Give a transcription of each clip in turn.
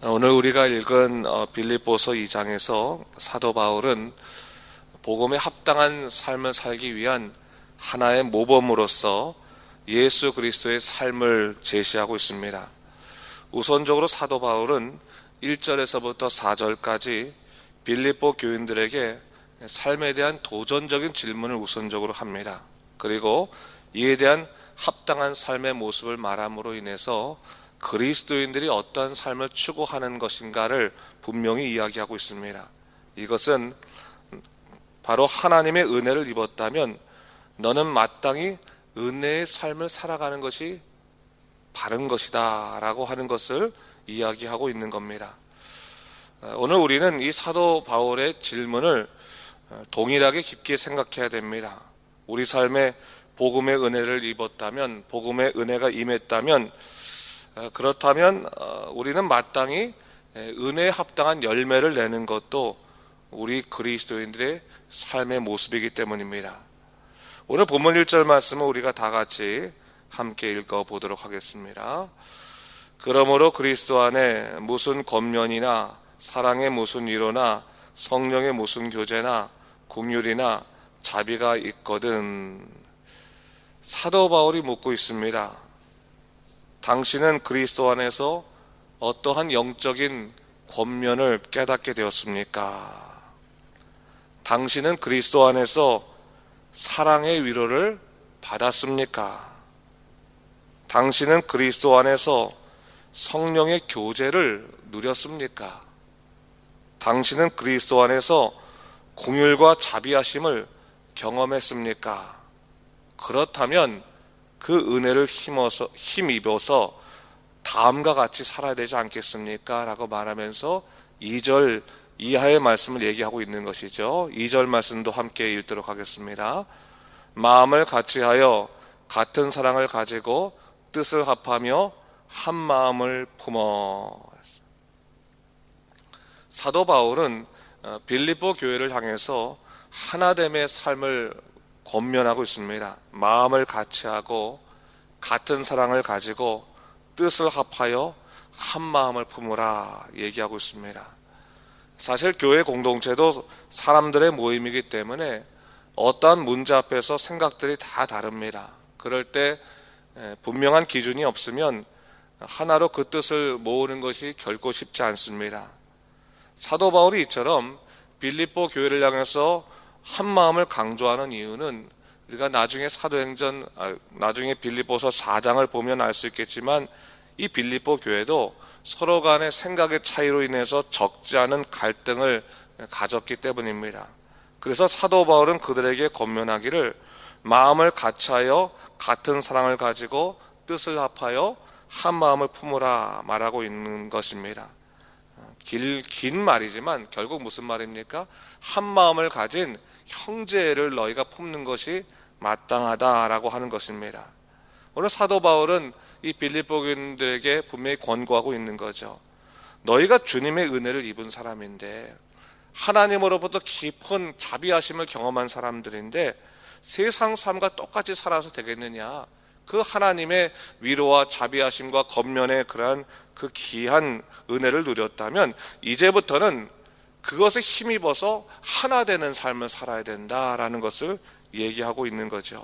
오늘 우리가 읽은 빌립보서 2장에서 사도 바울은 복음에 합당한 삶을 살기 위한 하나의 모범으로서 예수 그리스도의 삶을 제시하고 있습니다. 우선적으로 사도 바울은 1절에서부터 4절까지 빌립보 교인들에게 삶에 대한 도전적인 질문을 우선적으로 합니다. 그리고 이에 대한 합당한 삶의 모습을 말함으로 인해서 그리스도인들이 어떠한 삶을 추구하는 것인가를 분명히 이야기하고 있습니다. 이것은 바로 하나님의 은혜를 입었다면 너는 마땅히 은혜의 삶을 살아가는 것이 바른 것이다 라고 하는 것을 이야기하고 있는 겁니다. 오늘 우리는 이 사도 바울의 질문을 동일하게 깊게 생각해야 됩니다. 우리 삶에 복음의 은혜를 입었다면, 복음의 은혜가 임했다면, 그렇다면 우리는 마땅히 은혜에 합당한 열매를 내는 것도 우리 그리스도인들의 삶의 모습이기 때문입니다. 오늘 본문 1절 말씀은 우리가 다 같이 함께 읽어보도록 하겠습니다. 그러므로 그리스도 안에 무슨 권면이나 사랑의 무슨 위로나 성령의 무슨 교제나 긍휼이나 자비가 있거든. 사도 바울이 묻고 있습니다. 당신은 그리스도 안에서 어떠한 영적인 권면을 깨닫게 되었습니까? 당신은 그리스도 안에서 사랑의 위로를 받았습니까? 당신은 그리스도 안에서 성령의 교제를 누렸습니까? 당신은 그리스도 안에서 긍휼과 자비하심을 경험했습니까? 그렇다면 그 은혜를 힘입어서 다음과 같이 살아야 되지 않겠습니까? 라고 말하면서 2절 이하의 말씀을 얘기하고 있는 것이죠. 2절 말씀도 함께 읽도록 하겠습니다. 마음을 같이하여 같은 사랑을 가지고 뜻을 합하며 한 마음을 품어. 사도 바울은 빌립보 교회를 향해서 하나됨의 삶을 권면하고 있습니다. 마음을 같이하고 같은 사랑을 가지고 뜻을 합하여 한 마음을 품으라 얘기하고 있습니다. 사실 교회 공동체도 사람들의 모임이기 때문에 어떠한 문제 앞에서 생각들이 다 다릅니다. 그럴 때 분명한 기준이 없으면 하나로 그 뜻을 모으는 것이 결코 쉽지 않습니다. 사도 바울이 이처럼 빌립보 교회를 향해서 한 마음을 강조하는 이유는 우리가 나중에 나중에 빌립보서 4장을 보면 알 수 있겠지만 이 빌립보 교회도 서로 간의 생각의 차이로 인해서 적지 않은 갈등을 가졌기 때문입니다. 그래서 사도 바울은 그들에게 권면하기를 마음을 같이하여 같은 사랑을 가지고 뜻을 합하여 한 마음을 품으라 말하고 있는 것입니다. 긴 말이지만 결국 무슨 말입니까? 한 마음을 가진 형제를 너희가 품는 것이 마땅하다라고 하는 것입니다. 오늘 사도 바울은 이 빌립보 교인들에게 분명히 권고하고 있는 거죠. 너희가 주님의 은혜를 입은 사람인데 하나님으로부터 깊은 자비하심을 경험한 사람들인데 세상 삶과 똑같이 살아서 되겠느냐? 그 하나님의 위로와 자비하심과 권면의 그러한 그 귀한 은혜를 누렸다면 이제부터는 그것에 힘입어서 하나 되는 삶을 살아야 된다라는 것을 얘기하고 있는 거죠.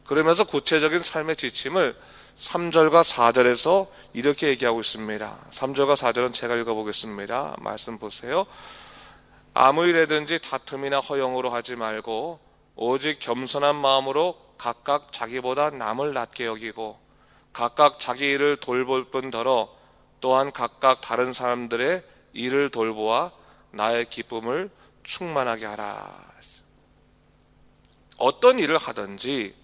그러면서 구체적인 삶의 지침을 3절과 4절에서 이렇게 얘기하고 있습니다. 3절과 4절은 제가 읽어보겠습니다. 말씀 보세요. 아무 일에든지 다툼이나 허영으로 하지 말고 오직 겸손한 마음으로 각각 자기보다 남을 낮게 여기고 각각 자기 일을 돌볼 뿐더러 또한 각각 다른 사람들의 일을 돌보아 나의 기쁨을 충만하게 하라. 어떤 일을 하든지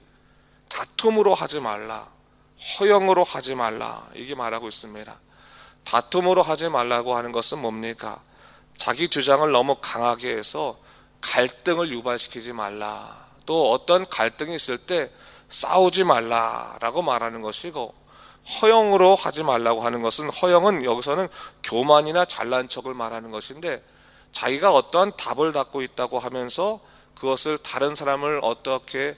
다툼으로 하지 말라, 허영으로 하지 말라 이게 말하고 있습니다. 다툼으로 하지 말라고 하는 것은 뭡니까? 자기 주장을 너무 강하게 해서 갈등을 유발시키지 말라, 또 어떤 갈등이 있을 때 싸우지 말라라고 말하는 것이고, 허영으로 하지 말라고 하는 것은, 허영은 여기서는 교만이나 잘난 척을 말하는 것인데 자기가 어떠한 답을 갖고 있다고 하면서 그것을 다른 사람을 어떻게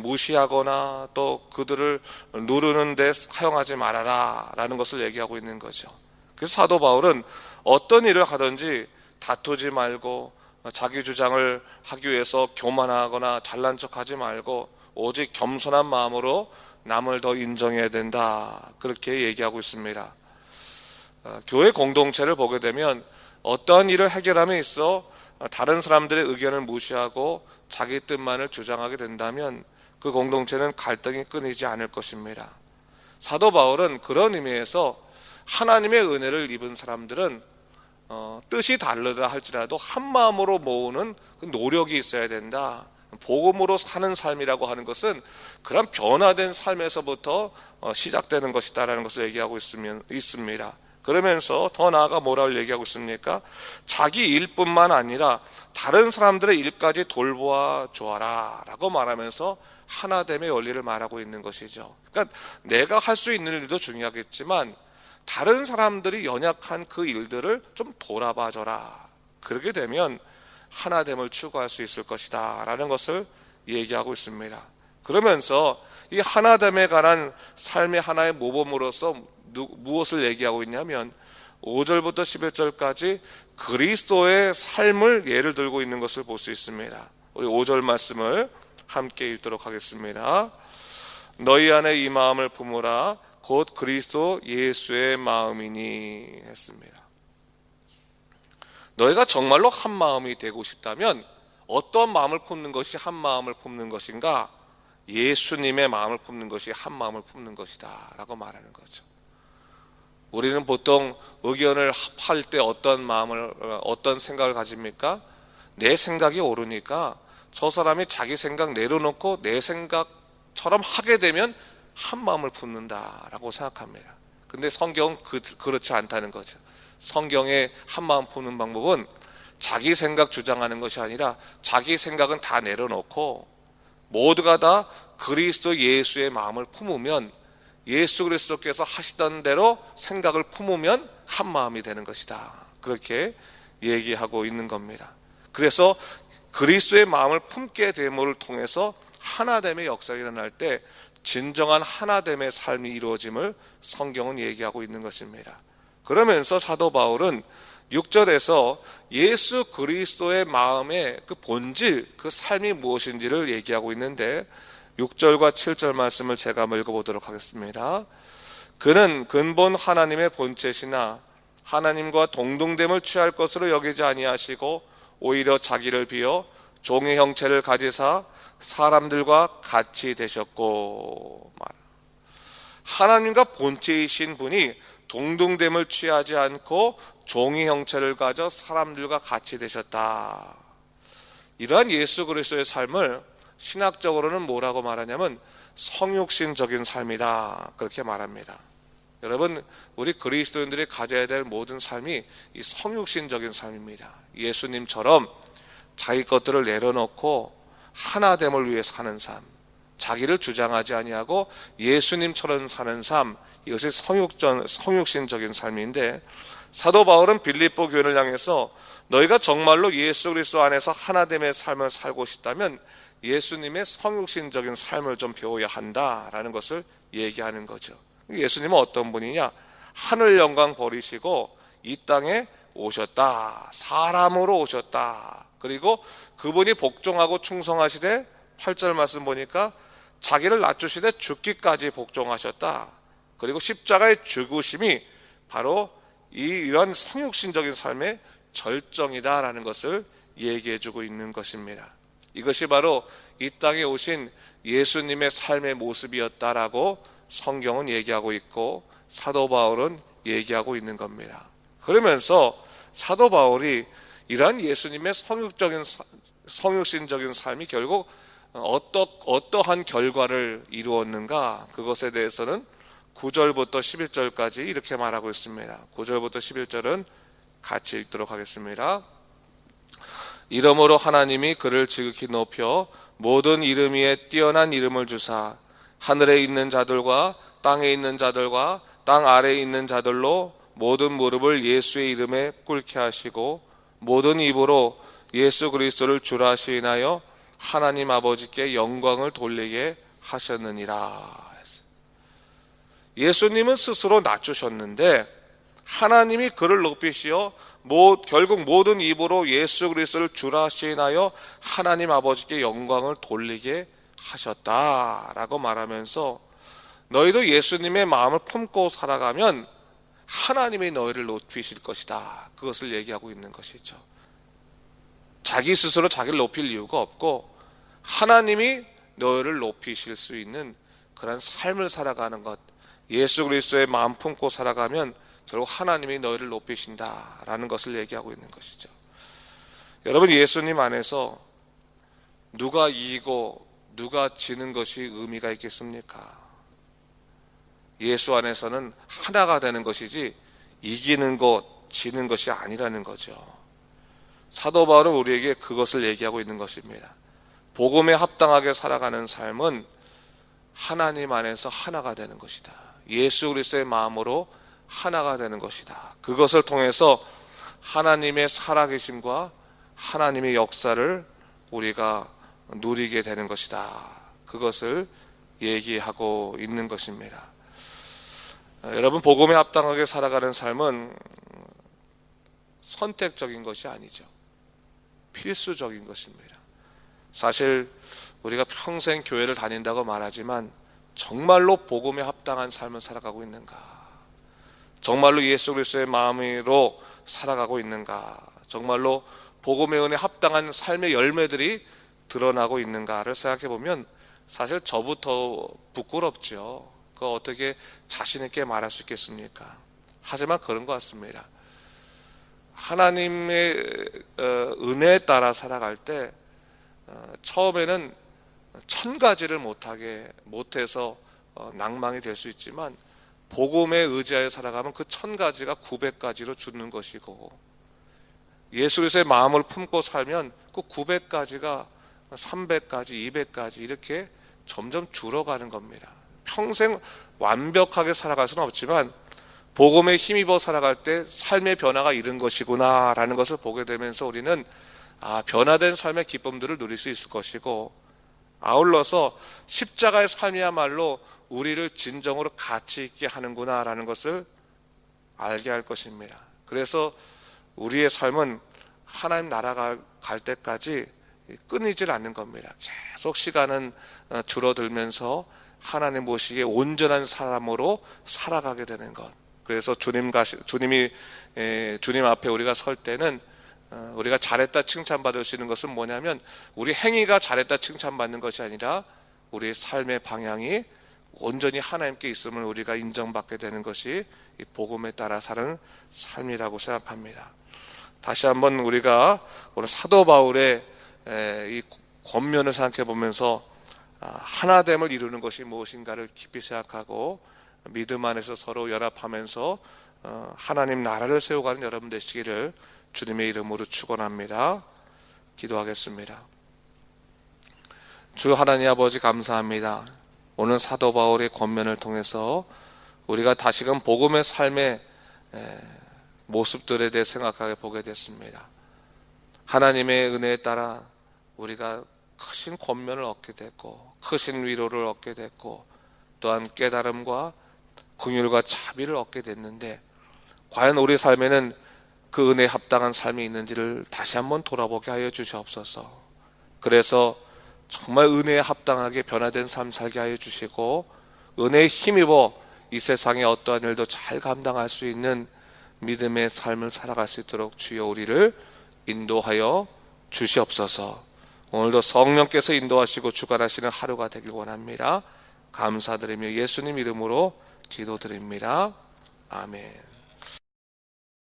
무시하거나 또 그들을 누르는 데 사용하지 말아라 라는 것을 얘기하고 있는 거죠. 그래서 사도 바울은 어떤 일을 하든지 다투지 말고 자기 주장을 하기 위해서 교만하거나 잘난 척하지 말고 오직 겸손한 마음으로 남을 더 인정해야 된다, 그렇게 얘기하고 있습니다. 교회 공동체를 보게 되면 어떠한 일을 해결함에 있어 다른 사람들의 의견을 무시하고 자기 뜻만을 주장하게 된다면 그 공동체는 갈등이 끊이지 않을 것입니다. 사도 바울은 그런 의미에서 하나님의 은혜를 입은 사람들은 뜻이 다르다 할지라도 한 마음으로 모으는 그 노력이 있어야 된다. 복음으로 사는 삶이라고 하는 것은 그런 변화된 삶에서부터 시작되는 것이다라는 것을 얘기하고 있습니다. 그러면서 더 나아가 뭐라고 얘기하고 있습니까? 자기 일뿐만 아니라 다른 사람들의 일까지 돌보아 주어라 라고 말하면서 하나됨의 원리를 말하고 있는 것이죠. 그러니까 내가 할 수 있는 일도 중요하겠지만 다른 사람들이 연약한 그 일들을 좀 돌아봐 줘라. 그렇게 되면 하나됨을 추구할 수 있을 것이다 라는 것을 얘기하고 있습니다. 그러면서 이 하나됨에 관한 삶의 하나의 모범으로서 무엇을 얘기하고 있냐면 5절부터 11절까지 그리스도의 삶을 예를 들고 있는 것을 볼 수 있습니다. 우리 5절 말씀을 함께 읽도록 하겠습니다. 너희 안에 이 마음을 품으라 곧 그리스도 예수의 마음이니 했습니다. 너희가 정말로 한 마음이 되고 싶다면 어떤 마음을 품는 것이 한 마음을 품는 것인가? 예수님의 마음을 품는 것이 한 마음을 품는 것이다 라고 말하는 거죠. 우리는 보통 의견을 합할 때 어떤 생각을 가집니까? 내 생각이 옳으니까 저 사람이 자기 생각 내려놓고 내 생각처럼 하게 되면 한 마음을 품는다라고 생각합니다. 근데 성경은 그렇지 않다는 거죠. 성경의 한 마음 품는 방법은 자기 생각 주장하는 것이 아니라 자기 생각은 다 내려놓고 모두가 다 그리스도 예수의 마음을 품으면, 예수 그리스도께서 하시던 대로 생각을 품으면 한 마음이 되는 것이다, 그렇게 얘기하고 있는 겁니다. 그래서 그리스도의 마음을 품게 됨을 통해서 하나됨의 역사가 일어날 때 진정한 하나됨의 삶이 이루어짐을 성경은 얘기하고 있는 것입니다. 그러면서 사도 바울은 6절에서 예수 그리스도의 마음의 그 본질, 그 삶이 무엇인지를 얘기하고 있는데 6절과 7절 말씀을 제가 한번 읽어보도록 하겠습니다. 그는 근본 하나님의 본체시나 하나님과 동등됨을 취할 것으로 여기지 아니하시고 오히려 자기를 비어 종의 형체를 가지사 사람들과 같이 되셨고, 하나님과 본체이신 분이 동등됨을 취하지 않고 종의 형체를 가져 사람들과 같이 되셨다. 이러한 예수 그리스도의 삶을 신학적으로는 뭐라고 말하냐면 성육신적인 삶이다, 그렇게 말합니다. 여러분, 우리 그리스도인들이 가져야 될 모든 삶이 이 성육신적인 삶입니다. 예수님처럼 자기 것들을 내려놓고 하나됨을 위해 사는 삶, 자기를 주장하지 아니하고 예수님처럼 사는 삶, 이것이 성육신적인 삶인데, 사도 바울은 빌립보 교회를 향해서 너희가 정말로 예수 그리스도 안에서 하나됨의 삶을 살고 싶다면 예수님의 성육신적인 삶을 좀 배워야 한다라는 것을 얘기하는 거죠. 예수님은 어떤 분이냐? 하늘 영광 버리시고 이 땅에 오셨다, 사람으로 오셨다. 그리고 그분이 복종하고 충성하시되 8절 말씀 보니까 자기를 낮추시되 죽기까지 복종하셨다. 그리고 십자가의 죽으심이 바로 이런 성육신적인 삶의 절정이다라는 것을 얘기해주고 있는 것입니다. 이것이 바로 이 땅에 오신 예수님의 삶의 모습이었다라고 성경은 얘기하고 있고 사도 바울은 얘기하고 있는 겁니다. 그러면서 사도 바울이 이러한 예수님의 성육신적인 삶이 결국 어떠한 결과를 이루었는가, 그것에 대해서는 9절부터 11절까지 이렇게 말하고 있습니다. 9절부터 11절은 같이 읽도록 하겠습니다. 이러므로 하나님이 그를 지극히 높여 모든 이름 위에 뛰어난 이름을 주사 하늘에 있는 자들과 땅에 있는 자들과 땅 아래에 있는 자들로 모든 무릎을 예수의 이름에 꿇게 하시고 모든 입으로 예수 그리스도를 주라 시인하여 하나님 아버지께 영광을 돌리게 하셨느니라. 예수님은 스스로 낮추셨는데 하나님이 그를 높이시어 결국 모든 입으로 예수 그리스도를 주라 시인하여 하나님 아버지께 영광을 돌리게 하셨다라고 말하면서 너희도 예수님의 마음을 품고 살아가면 하나님이 너희를 높이실 것이다. 그것을 얘기하고 있는 것이죠. 자기 스스로 자기를 높일 이유가 없고 하나님이 너희를 높이실 수 있는 그런 삶을 살아가는 것, 예수 그리스도의 마음 품고 살아가면 결국 하나님이 너희를 높이신다라는 것을 얘기하고 있는 것이죠. 여러분, 예수님 안에서 누가 이기고 누가 지는 것이 의미가 있겠습니까? 예수 안에서는 하나가 되는 것이지 이기는 것, 지는 것이 아니라는 거죠. 사도 바울은 우리에게 그것을 얘기하고 있는 것입니다. 복음에 합당하게 살아가는 삶은 하나님 안에서 하나가 되는 것이다. 예수 그리스도의 마음으로 하나가 되는 것이다. 그것을 통해서 하나님의 살아계심과 하나님의 역사를 우리가 누리게 되는 것이다. 그것을 얘기하고 있는 것입니다. 여러분, 복음에 합당하게 살아가는 삶은 선택적인 것이 아니죠. 필수적인 것입니다. 사실 우리가 평생 교회를 다닌다고 말하지만 정말로 복음에 합당한 삶을 살아가고 있는가? 정말로 예수 그리스도의 마음으로 살아가고 있는가? 정말로 복음의 은혜에 합당한 삶의 열매들이 드러나고 있는가를 생각해 보면 사실 저부터 부끄럽죠. 그거 어떻게 자신 있게 말할 수 있겠습니까? 하지만 그런 것 같습니다. 하나님의 은혜에 따라 살아갈 때 처음에는 1000가지를 못해서 낭망이 될 수 있지만 복음에 의지하여 살아가면 그 1000가지가 900가지로 주는 것이고 예수 그리스도의 마음을 품고 살면 그 900가지가 300가지, 200가지 이렇게 점점 줄어가는 겁니다. 평생 완벽하게 살아갈 수는 없지만 복음에 힘입어 살아갈 때 삶의 변화가 이런 것이구나 라는 것을 보게 되면서 우리는 변화된 삶의 기쁨들을 누릴 수 있을 것이고 아울러서 십자가의 삶이야말로 우리를 진정으로 가치 있게 하는구나 라는 것을 알게 할 것입니다. 그래서 우리의 삶은 하나님 나라가 갈 때까지 끊이질 않는 겁니다. 계속 시간은 줄어들면서 하나님 보시기에 온전한 사람으로 살아가게 되는 것. 그래서 주님 앞에 우리가 설 때는 우리가 잘했다 칭찬받을 수 있는 것은 뭐냐면 우리 행위가 잘했다 칭찬받는 것이 아니라 우리의 삶의 방향이 온전히 하나님께 있음을 우리가 인정받게 되는 것이 이 복음에 따라 사는 삶이라고 생각합니다. 다시 한번 우리가 오늘 사도 바울의 이 권면을 생각해 보면서 하나됨을 이루는 것이 무엇인가를 깊이 생각하고 믿음 안에서 서로 연합하면서 하나님 나라를 세워가는 여러분 되시기를 주님의 이름으로 축원합니다. 기도하겠습니다. 주 하나님 아버지 감사합니다. 오늘 사도 바울의 권면을 통해서 우리가 다시금 복음의 삶의 모습들에 대해 생각하게 보게 됐습니다. 하나님의 은혜에 따라 우리가 크신 권면을 얻게 됐고 크신 위로를 얻게 됐고 또한 깨달음과 긍휼과 자비를 얻게 됐는데 과연 우리 삶에는 그 은혜에 합당한 삶이 있는지를 다시 한번 돌아보게 하여 주시옵소서. 그래서 정말 은혜에 합당하게 변화된 삶 살게 하여 주시고 은혜에 힘입어 이 세상의 어떠한 일도 잘 감당할 수 있는 믿음의 삶을 살아갈 수 있도록 주여 우리를 인도하여 주시옵소서. 오늘도 성령께서 인도하시고 주관하시는 하루가 되길 원합니다. 감사드리며 예수님 이름으로 기도드립니다. 아멘.